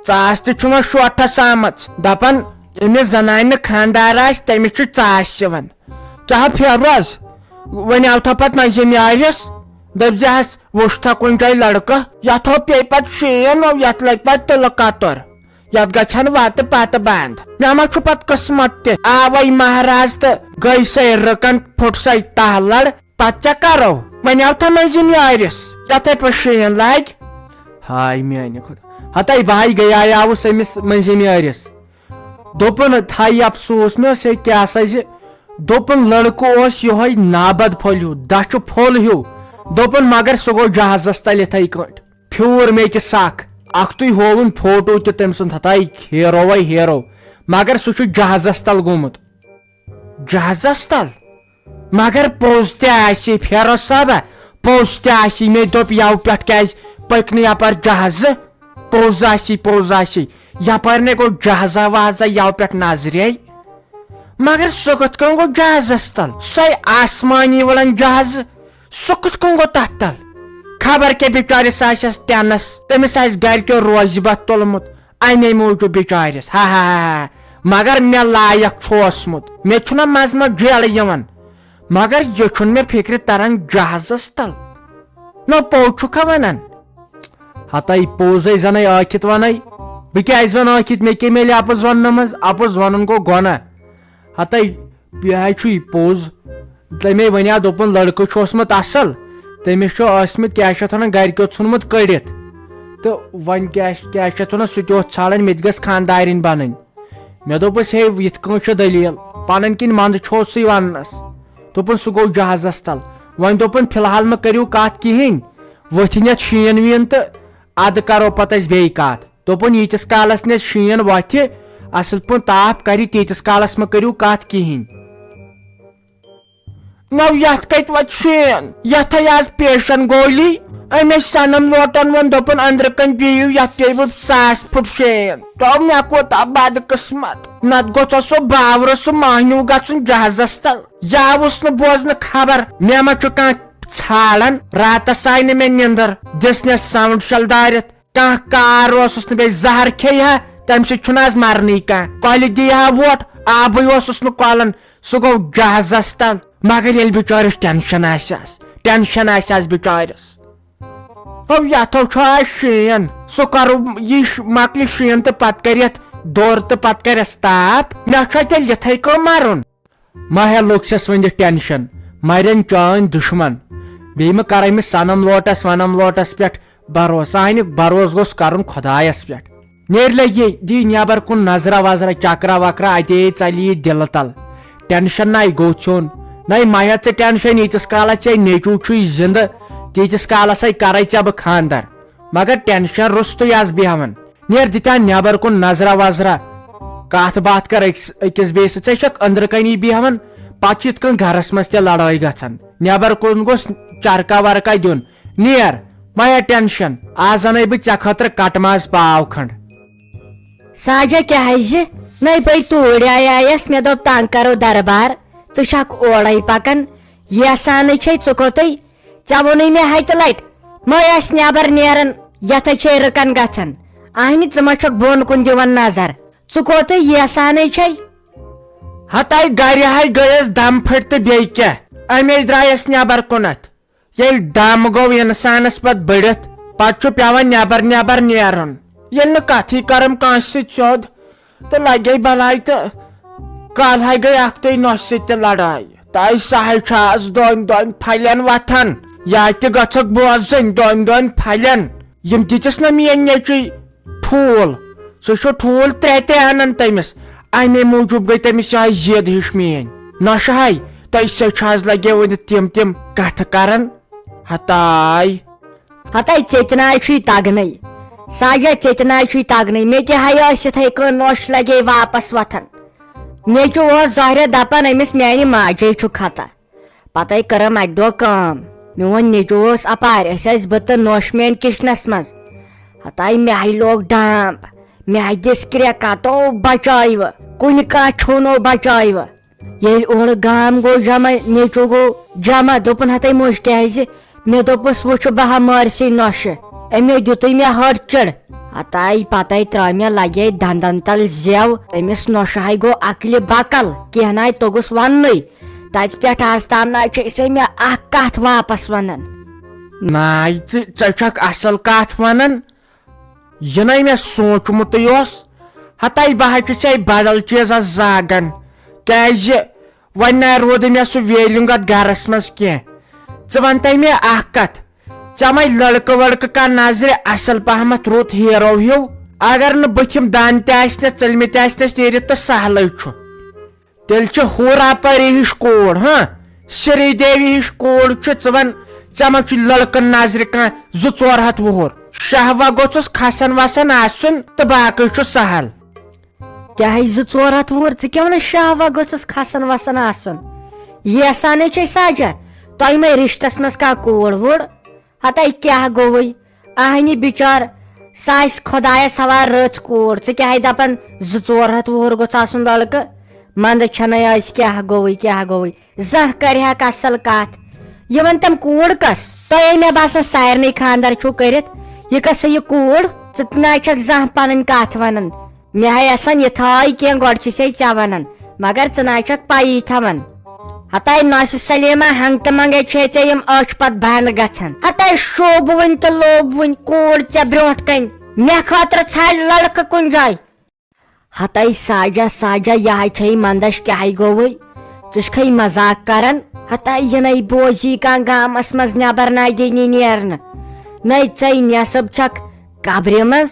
ژاس تہِ چھُ وۄنۍ شوٹھس آمٕژ دپان ییٚمِس زنانہِ خانٛدار آسہِ تٔمِس چھُ ژاس یِوان کیٛاہ پھیروز وۄنۍ آو تھا پتہٕ نظیٖم یارس دپ زِ وٕچھ تھا کُنہِ جایہِ لڑکہٕ یتھ پیٚیہِ پتہٕ شیٖن یتھ لگہِ پتہٕ تِلہٕ کتُر یتھ گژھن وتہٕ پتہٕ بنٛد مےٚ ما چھُ پتہٕ قٕسمت تہِ آوے مہراز تہٕ گٔے سۄے رٕکن پھُٹ سۄے تہلڑ پتہٕ کیٛاہ کرو وۄنۍ آو تھا نظیٖم یارس یتھے پٲٹھۍ شیٖن لگہِ ہاے میانہِ خۄدا ہتے بھاے گٔیے آوُس أمِس نظیٖم یارس دوٚپُن تھایہِ افسوٗس مےٚ اوس کیٛاہ سا زِ دوٚپُن لڑکہٕ اوس یِہوے نابد پھوٚل ہیوٗ دچھِ پھوٚل ہیوٗ دوٚپُن مگر سُہ گوٚو جہازس تل یِتھے کٲٹھۍ پھیوٗر مےٚ تہِ سکھ اکھتُے ہووُن فوٹو تہِ تٔمۍ سُنٛد ہتاے ہیٖروے ہیٖرو مگر سُہ چھُ جہازس تل گوٚمُت جہازس تل مگر پوٚز تہِ آسہِ فیروز صٲبا پوٚز تہِ آسہِ مےٚ دوٚپ یوٕ پٮ۪ٹھ کیٛازِ پٔکۍ نہٕ یپٲرۍ جہازٕ پوٚز آسہِ یپٲرۍ نے گوٚو جہازا وہازا یوٕ پٮ۪ٹھ نظرے مگر سُہ کِتھ کٔنۍ گوٚو جہازس تل سۄے آسمانی وٕڑن جہازٕ سُہ کِتھ کٔنۍ گوٚو تتھ تل خبر کیٛاہ بِچٲرِس آسٮ۪س ٹینس تٔمِس آسہِ گرِکیو روزِ بتھ تُلمُت امے موٗجوٗب بِچٲرِس ہا مگر مےٚ لایق چھُ اوسمُت مےٚ چھُنہ منٛزٕ منٛزٕ جیلہٕ یِوان مگر یہِ چھُنہٕ مےٚ فِکرِ تران جہازس تل نہ پوٚز چھُکھا ونان ہتے پوٚزے زنٕے ٲکھِتھ ونٕے بہٕ کیٛازِ ونہٕ ٲکھِتھ مےٚ کیٚمۍ میلہِ اپُز وننہٕ منٛز اپُز ونُن گوٚو گۄناہ ہتے یہِ حظ چھُے پوٚز تٔمے ونیاو دوٚپُن لڑکہٕ چھُ اوسمُت اصل تٔمِس چھُ ٲسمٕتۍ کیٛاہ چھِ اتھ ونان گرِکیو ژھُنمُت کٔڑِتھ تہٕ وۄنۍ کیٛاہ چھِ اتھ ونان سُہ تہِ اوس ژھانڈان مےٚ تہِ گٔژھ خانٛدارِنۍ بنٕنۍ مےٚ دوٚپُس ہے یِتھ کٲٹھۍ چھِ دٔلیٖل پنٕنۍ کِنۍ منٛزٕ چھوسٕے وننس دوٚپُن سُہ گوٚو جہازس تل وۄنۍ دوٚپُن فلحال مہ کٔرِو کتھ کہیٖنۍ ؤتھِنۍ یتھ شیٖن ویٖن تہٕ ادٕ کرو پتہٕ أسۍ بیٚیہِ کتھ دوٚپُن ییٖتِس کالس نہٕ شیٖن وۄتھِ اصل پٲٹھۍ تاپھ کرِ تیٖتِس کالس مہ کٔرِو کتھ کہیٖنۍ نو یتھ کتہِ وۄتھِ شیٖن یتھے آز پیشن گولی أمۍ سنم لوٹن ووٚن دوٚپُن أنٛدرٕ کنۍ بِہِو یتھ پیٚیہِ 100 پھٕٹ شیٖن تو مےٚ کوٗتاہ بد قٕسمت نتہٕ گوٚژھ سُہ باورٕ سُہ مہنیوٗ گژھُن جہازس تل یہِ آوُس نہٕ بوزنہٕ خبر مےٚ ما چھُ کانٛہہ ژھانڈان راتس آیہِ نہٕ مےٚ نِندٕر دِژنس ساوُنٛڈ شل دٲرِتھ کانٛہہ کار اوسُس نہٕ بیٚیہِ زہر کھیٚیہِ ہا تمہِ سۭتۍ چھُنہٕ آز مرنٕے کانٛہہ کۄلہِ دی ہا ووٹ آبٕے اوسُس نہٕ کۄلان سُہ گوٚو جہازس تل مگر ییٚلہِ بِچٲرِس ٹینشن آسٮ۪س بِچٲرِس یتھو چھُ آز شیٖن سُہ کرو یہِ مۄکلہِ شیٖن تہٕ پتہٕ کرِ یتھ دور تہٕ پتہٕ کرٮ۪س تاپھ مےٚ چھا تیٚلہِ یِتھے کٔنۍ مرُن ما ہے لوٚگسٮ۪س ؤنِتھ ٹینشن مرن چٲنۍ دُشمن بیٚیہِ مہ کر أمِس سنم لوٹس ونم لوٹس پٮ۪ٹھ بروسہٕ انہِ بروسہٕ گوٚژھ کرُن خۄدایس پٮ۪ٹھ نیرِ لگہِ دی نیبر کُن نظرا وظرا چکرا وکرا اتے ژلہِ یہِ دِلہٕ تل ٹینشن نَے گوٚو ژھیوٚن نَے ما ہیٚژ ژےٚ ٹینشن ییٖتِس کالس ژےٚ نیچوٗ چھُے زِندٕ تیٖتِس کالس کرے ژےٚ بہٕ خانٛدر مگر ٹینشن روٚستُے آز بیہوان نیر دِتیا نیبر کُن نظرا وظرا کتھ باتھ کر أکِس بیٚیِس سۭتۍ ژےٚ چھکھ أنٛدرٕ کنی بیہوان پتہٕ چھِ یِتھ کٔنۍ گرس منٛز تہِ لڑٲے گژھان نیبر کُن گوٚژھ چرکا ورکا دیُن نیر ما ہے ٹینشن آز انے بہٕ ژےٚ خٲطرٕ کٹہٕ ماز پاو کھنٛڈ ساجا کیٛازِ نَے پٔے توٗرۍ آیس مےٚ دوٚپ تنگ کرو دربار ژٕ چھکھ اورے پکان یژھانٕے چھے ژٕ کوٚتٕے ژےٚ ووٚنُے مےٚ ہتہِ لٹہِ مے آسہِ نٮ۪بر نیران یتھے چھے رٕکن گژھان اہنہِ ژٕ ما چھکھ بۄن کُن دِوان نظر ژٕ کوٚتٕے یژھانٕے چھے ہتے گرِ ہاے گٔیس دم پھٔٹۍ تہٕ بیٚیہِ کیٛاہ امے درٛایس نٮ۪بر کُنتھ ییٚلہِ دم گوٚو انسانس پتہٕ بٔڑِتھ پتہٕ چھُ پیوان نٮ۪بر نیرُن ییٚلہِ نہٕ کتھٕے کرم کٲنٛسہِ سۭتۍ سیوٚد تہٕ لگے بلاے تہٕ کالہے گٔے اکھتُے نۄشہِ سۭتۍ تہِ لڑٲے تہٕ سہل چھُ آز دۄن پھلٮ۪ن وتھان یا تہِ گژھکھ بوزٕنۍ دۄن پھلٮ۪ن یِم دِتِس نہ میٲنۍ نیٚچوۍ ٹھوٗل سُہ چھُ ٹھوٗل 3 انان تٔمِس امے موٗجوٗب گٔے تٔمِس یِہے ضِد ہِش میٲنۍ نۄشہِ ہاے تۄہہِ سۭتۍ چھُ آز لگے وُنہِ تِم کتھٕ کران ہتاے ژیٚتناے چھُے تگنٕے ساجا ژیٚتناے چھُے تگنٕے مےٚ تہِ ہاے ٲس یِتھے کٔنۍ نۄش لگے واپس وتھان نیٚچوٗ اوس ظٲہرا دپان أمِس میانہِ ماجے چھُ خطا پتے کٔرٕم اکہِ دۄہ کٲم میون نیٚچوٗ اوس اپارِ أسۍ ٲسۍ بہٕ تہٕ نۄش میٲنۍ کچنس منٛز ہتاے مےٚ ہاے لوگ ڈامب مےٚ ہاے دِژ کرٛٮ۪کتو بچٲیوٕ کُنہِ کانٛہہ چھُنو بچٲیوٕ ییٚلہِ اورٕ گام گوٚو جمع نیٚچوٗ گوٚو جمع دوٚپُن ہتے مُج کیٛازِ مےٚ دوٚپُس وٕچھ بہٕ ہا مٲرسٕے نۄشہِ امی دیتُے مےٚ ہٹ چڑ ہتاے پتے ترٛٲو مےٚ لگے دندن تل زیو تٔمِس نۄشہِ گوٚو عقلہِ بکل کینٛہہ ناے توٚگُس وننُے تتہِ پٮ۪ٹھ آز تام ناے چھِ أسے مےٚ اکھ کتھ واپس ونان ناے ژےٚ چھکھ اصل کتھ ونان یہِ نَے مےٚ سوٗنٛچمُتٕے اوس ہتاے بہٕ حظ چھُس ژےٚ بدل چیٖزس زاگان کیازِ وۄنۍ ناے روٗدٕ مےٚ سُہ ویلِنٛگ اتھ گرس منٛز کینٛہہ ژٕ ونتے مےٚ اکھ کتھ ژےٚ مے لڑکہٕ وڑکہٕ کانٛہہ نظرِ اصل پہمتھ رُت ہیرو ہیوٗ اگر نہٕ بٕتھِم دند تہِ آسنس ژٔلمٕتۍ تہِ آسنس نیٖرِتھ تہٕ سہلٕے چھُ تیٚلہِ چھِ ہوٗرا پری ہِش کوٗر سری دیوی ہِش کوٗر چھِ ژٕ ون ژےٚ ما چھُ لڑکہٕ نظرِ کانٛہہ 200-300 وُہُر شہوا گوٚژھُس کھسان وسان آسُن تہٕ باقٕے چھُ سہل کیٛاہ 200-300 وُہُر ژٕ کیٛاہ ونان شہوا گوٚژھُس کھسان وسان آسُن یژھانے چھے ساجا تۄہہِ مے رشتس منٛز کانٛہہ کوٗر ووٗر ہتاے کیٛاہ گوٚوُے اہنہِ بِچار سۄ آسہِ خۄدایس حوالہٕ رٕژ کوٗر ژٕ کیٛاہ دپان 200-300 وُہُر گوٚژھ آسُن لڑکہٕ منٛدٕ چھنَے ٲسۍ کیٛاہ گوٚوُے زانٛہہ کرِہکھ اصل کتھ یہِ ون تِم کوٗر کس تۄہے مےٚ باسان سارنٕے خاندر چھُو کٔرِتھ یہِ کس یہِ کوٗر ژٕ ناے چھکھ زانٛہہ پنٕنۍ کتھ ونان مےٚ ہے آسان یہِ تھاے کینٛہہ گۄڈٕ چھِسے ژےٚ ونان مگر ژٕ ناے چھکھ پایی تھاوان ہتاے نۄسہِ سلیما ہنگتہٕ منگے چھے ژےٚ یِم أچھ پتہٕ بنٛد گژھان ہتاے شوٗب وٕنۍ تہٕ لوٚب وٕنۍ کوٗر ژےٚ برٛونٛٹھ کنہِ مےٚ خٲطرٕ ژھانڈ لڑکہٕ کُنہِ جایہِ ہتاے ساجا یہے چھے منٛدچھ کیٛاہ گوٚوُے ژٕ چھکھے مزاق کران ہتاے یہِ نَے بوزی کانٛہہ گامس منٛز نٮ۪بر نَے دِنی نیرنہٕ نَے ژے نٮ۪صٕب چھکھ قبرِ منٛز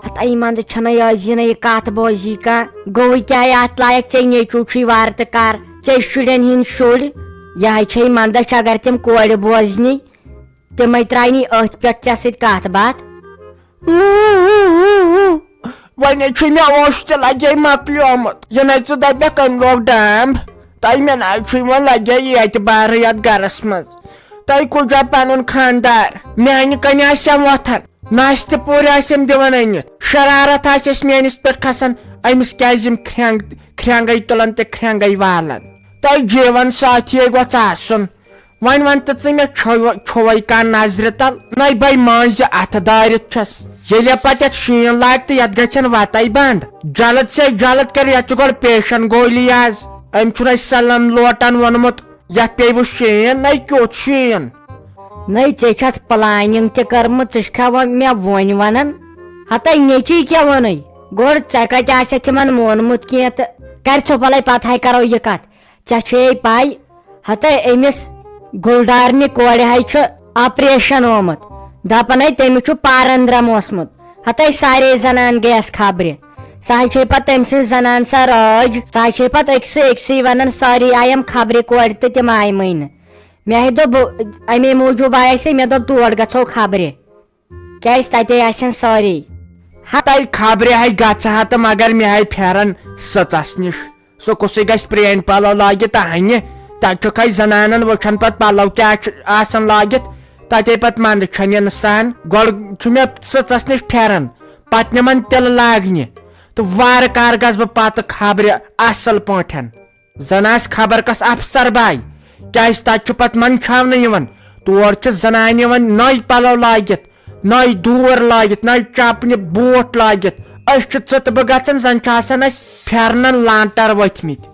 ہتاے منٛزٕ چھنَے آز یہِ نَے کتھ بوزی کانٛہہ گوٚوُے کیٛاہ اتھ لایق ژےٚ نیچوٗ چھُے وارٕ تہٕ کر ژےٚ شُرٮ۪ن ہِنٛدۍ شُرۍ یہے چھے منٛدچھ اگر تِم کورِ بوزنی تِمے ترٛاونی أتھۍ پٮ۪ٹھ ژےٚ سۭتۍ کتھ باتھ وۄنۍ چھُ مےٚ اوش تہِ لگے مۄکلیومُت یہِ نَے ژٕ دپکھ أمۍ لوگ ڈامب تۄہہِ مےٚ ناے چھُے وۄنۍ لگے اعتبارٕے یتھ گرس منٛز تۄہہِ کُجا پنُن خاندار میانہِ کنہِ آسٮ۪م وۄتھان ناشتہٕ پوٗرِ آسٮ۪م دِوان أنِتھ شرارت آسٮ۪س میٲنِس پٮ۪ٹھ کھسان أمِس کیازِ یِم کھرٛینٛگے تُلان تہٕ کھرٛینٛگے والان تۄہہِ جیٖون ساتھی گوٚژھ آسُن وۄنۍ ون تہٕ ژٕ مےٚ چھُوے کانٛہہ نظرِ تل نَے بے مٲنزِ اتھٕ دٲرِتھ چھس ییٚلہِ پتہٕ یتھ شیٖن لاگہِ تہٕ یتھ گژھن وتے بنٛد جلد سے جلد کر یتھ چھُ گۄڈٕ پیشن گولی آز أمۍ چھُنہٕ اسہِ سلم لوٹن ووٚنمُت یتھ پیٚوٕ شیٖن نَے کیُتھ شیٖن نَے ژےٚ چھتھ پلاننگ تہِ کٔرمٕژ ژٕ چھکھا مےٚ وۄنۍ ونان ہتاے نیچی کیٛاہ ووٚنُے گۄڈٕ ژےٚ کتہِ آسٮ۪تھ تِمن مونمُت کینٛہہ تہٕ کر ژھوٚپلے پتہٕ کرو یہِ کتھ ژےٚ چھے پاے ہتاے أمِس گُلڈارنہِ کورِ ہے چھُ آپریشن آمُت دپان ہے تٔمِس چھُ پارندرم اوسمُت ہتاے سارے زنان گٔیس خبرِ سۄ حظ چھے پتہٕ تٔمۍ سٕنٛز زنان سۄ رٲج سۄ حظ چھے پتہٕ أکسٕے ونان سٲری آیم خبرِ کورِ تہٕ تِم آیمٕے نہٕ مےٚ ہے دوٚپ امی موٗجوٗب آیسے مےٚ دوٚپ تور گژھو خبرِ کیازِ تتے آسن سٲری ہتاے خبرِ ہے گژھٕ ہا تہٕ مگر مےٚ ہے پھیران سٕژس نِش سُہ کُسُے گژھِ پرٛٲنۍ پلو لٲگِتھ تہنہِ تتہِ چھُکھ ہے زنانن وٕچھان پتہٕ پلو کیٛاہ چھُ آسان لٲگِتھ تتے پتہٕ منٛدٕ چھنہِ انسان گۄڈٕ چھُ مےٚ سٕژس نِش پھیران پتہٕ نِمن تِلہٕ لاگنہِ تہٕ وارٕ کار گژھٕ بہٕ پتہٕ خبرِ اصل پٲٹھۍ زن آسہِ خبر کس افسر باے کیازِ تتہِ چھُ پتہٕ منٛدچھاونہٕ یِوان تور چھِ زنانہِ یِوان نٔے پلو لاگِتھ نٔے دوٗر لٲگِتھ نٔے چپنہِ بوٗٹھ لٲگِتھ أسۍ چھِ ژٕ تہٕ بہٕ گژھان زن چھِ آسان اسہِ پھیرنن لانٹر ؤتھمٕتۍ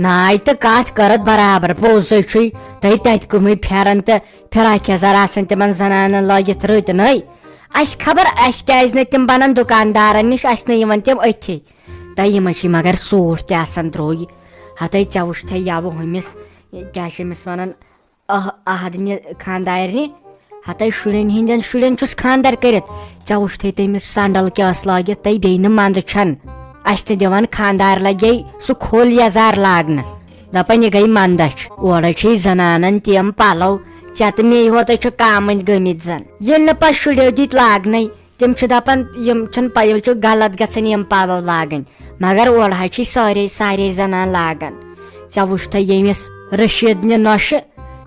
ناے تہٕ کتھ کٔرتھ برابر پوٚزُے چھُے تۄہہِ تتہِ کٔمٕتۍ پھیرن تہٕ فراک یزار آسان تِمن زنانن لٲگِتھ رٕتۍ نٔے اسہِ خبر اسہِ کیازِ نہٕ تِم بنان دُکاندارن نِش اسہِ نہٕ یِوان تِم أتھی تۄہہِ یِمے چھِ مگر سوٗٹ تہِ آسان درٛوٚگۍ ہتاے ژےٚ وٕچھتھے یوٕ ہُمِس کیٛاہ چھِ أمِس ونان احدنہِ خاندارنہِ ہتاے شُرٮ۪ن ہِنٛدٮ۪ن شُرٮ۪ن چھُس خاندر کٔرِتھ ژےٚ وٕچھتھے تٔمِس سنڈل کیٛاہ ٲس لٲگِتھ تہٕ بیٚیہِ نہٕ منٛدٕ چھن اسہِ تہِ دِوان خاندار لگے سُہ کھوٚل یزار لاگنہٕ دپان یہِ گٔے منٛدچھ اورے چھے زنانن تِم پلو ژےٚ تہٕ مے ہوتے چھِ کامٕنۍ گٔمٕتۍ زن ییٚلہِ نہٕ پتہٕ شُرٮ۪و دِتۍ لاگنٕے تِم چھِ دپان یِم چھِنہٕ پاے یِم چھِ غلط گژھان یِم پلو لاگٕنۍ مگر اورٕ حظ چھِ سارے زنان لاگان ژےٚ وٕچھتھے ییٚمِس رشیٖدنہِ نۄشہِ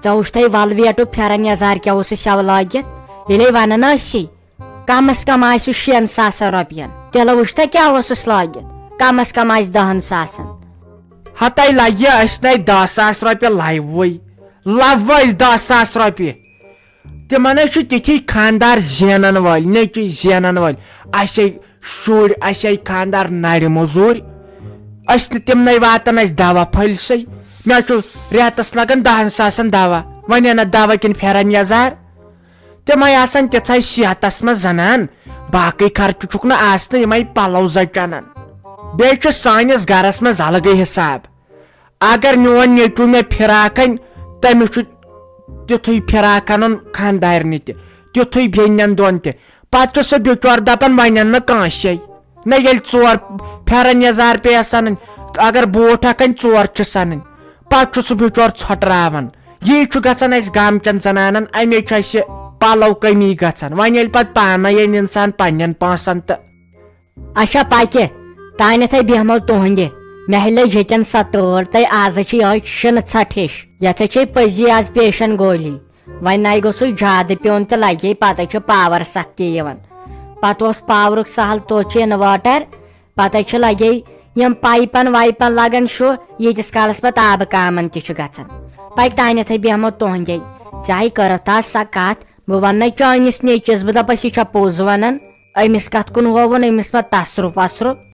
ژےٚ وٕچھتھے ولویٹُک پھیرن یزار کیٛاہ اوسُس یوٕ لٲگِتھ ییٚلے ونان ٲسی کمس کم آسہِ 6 ساسن رۄپین تِلہٕ وٕچھتھے کیٛاہ اوسُس لٲگِتھ کمس کم آسہِ 10 ساسن ہتاے لگہِ اسہِ نَے 10 ساس رۄپیہِ لوے أسۍ 10 ساس رۄپیہِ تمن تھی خاندار زینن ول نیچی زینن ول اے شر اے خاندار نر موزور تمن واتن دوا پھلسے مے ریتس لگان 10 ساسن دوا ون دوا کن پھرن یزار تم آسان تھے صحتس مز زنان باقی خرچہ چھک نا آسن یم پلو زچ انان بیٚیہِ چھُ سٲنِس گرس منٛز الگٕے حساب اگر میون نیٚچوٗ مےٚ فراق ان تٔمِس چھُ تیُتھُے فراق انُن خاندارنہِ تہِ تیُتھُے بیٚنٮ۪ن دۄن تہِ پتہٕ چھُ سُہ بِچور دپان وۄنۍ ان نہٕ کٲنٛسے نہ ییٚلہِ 4 پھیرن یزار پیٚیس انٕنۍ اگر بوٗٹھ ہٮ۪کن 4 چھِس انٕنۍ پتہٕ چھُ سُہ بِچور ژھۄٹراوان یی چھُ گژھان اسہِ گامچٮ۪ن زنانن امے چھُ اسہِ پلو کمی گژھان وۄنۍ ییٚلہِ پتہٕ پانے أنۍ انسان پننٮ۪ن پونٛسن تہٕ اچھا پکہ تانیتھے بیہمو تہنٛدِ مےٚ لٔج ییٚتٮ۪ن سۄ تۭر تہٕ آز چھِ یہے شِنہٕ ژھٹھ ہِش یتھ چھے پٔزی آز پیشن گولی وۄنۍ نَے گوٚژھُے زیادٕ پیوٚن تہٕ لگے پتہٕ چھُ پاور سختی یِوان پتہٕ اوس پاورُک سہل توٚت چھِ اِنوٲٹر پتہٕ چھُ لگے یم پایپن وایپن لگان شُہ ییٖتِس کالس پتہٕ آبہٕ کامن تہِ چھُ گژھان پکہِ تانیتھے بیہمو تہنٛدے ژےٚ کرتھ آز سۄ کتھ بہٕ وننے چٲنِس نیٚچوِس بہٕ دپس یہِ چھا پوٚز ونان أمِس کتھ کُن ہووُن أمِس ما تسرُپ وسرُپ